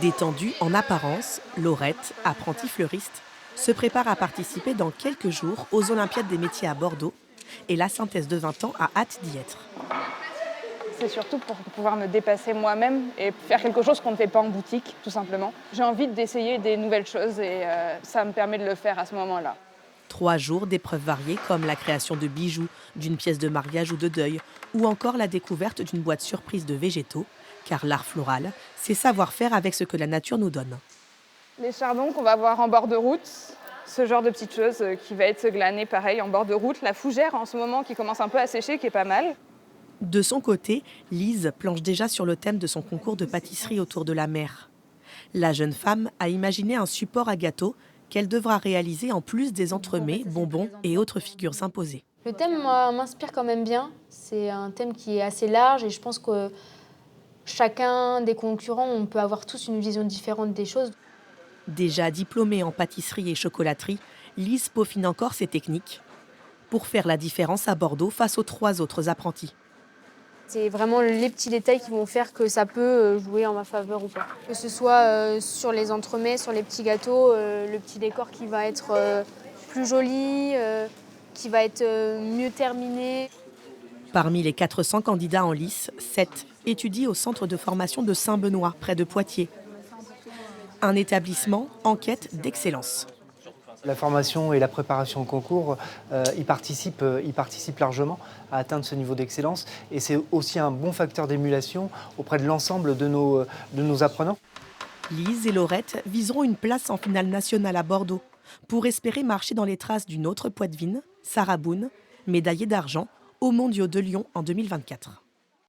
Détendue en apparence, Laurette, apprentie fleuriste, se prépare à participer dans quelques jours aux Olympiades des métiers à Bordeaux et la synthèse de 20 ans a hâte d'y être. C'est surtout pour pouvoir me dépasser moi-même et faire quelque chose qu'on ne fait pas en boutique, tout simplement. J'ai envie d'essayer des nouvelles choses et ça me permet de le faire à ce moment-là. 3 jours d'épreuves variées comme la création de bijoux, d'une pièce de mariage ou de deuil, ou encore la découverte d'une boîte surprise de végétaux, car l'art floral, c'est savoir faire avec ce que la nature nous donne. Les chardons qu'on va voir en bord de route, ce genre de petites choses qui va être glané pareil en bord de route. La fougère en ce moment qui commence un peu à sécher, qui est pas mal. De son côté, Lise planche déjà sur le thème de son concours de pâtisserie autour de la mer. La jeune femme a imaginé un support à gâteau qu'elle devra réaliser en plus des entremets, bonbons et autres figures imposées. Le thème m'inspire quand même bien. C'est un thème qui est assez large et je pense que chacun des concurrents, on peut avoir tous une vision différente des choses. Déjà diplômée en pâtisserie et chocolaterie, Lise peaufine encore ses techniques pour faire la différence à Bordeaux face aux 3 autres apprentis. C'est vraiment les petits détails qui vont faire que ça peut jouer en ma faveur ou pas. Que ce soit sur les entremets, sur les petits gâteaux, le petit décor qui va être plus joli, qui va être mieux terminé. Parmi les 400 candidats en lice, 7 étudient au centre de formation de Saint-Benoît, près de Poitiers. Un établissement en quête d'excellence. La formation et la préparation au concours y participent largement à atteindre ce niveau d'excellence. Et c'est aussi un bon facteur d'émulation auprès de l'ensemble de nos apprenants. Lise et Laurette viseront une place en finale nationale à Bordeaux pour espérer marcher dans les traces d'une autre poitevine, Sarah Boone, médaillée d'argent aux Mondiaux de Lyon en 2024.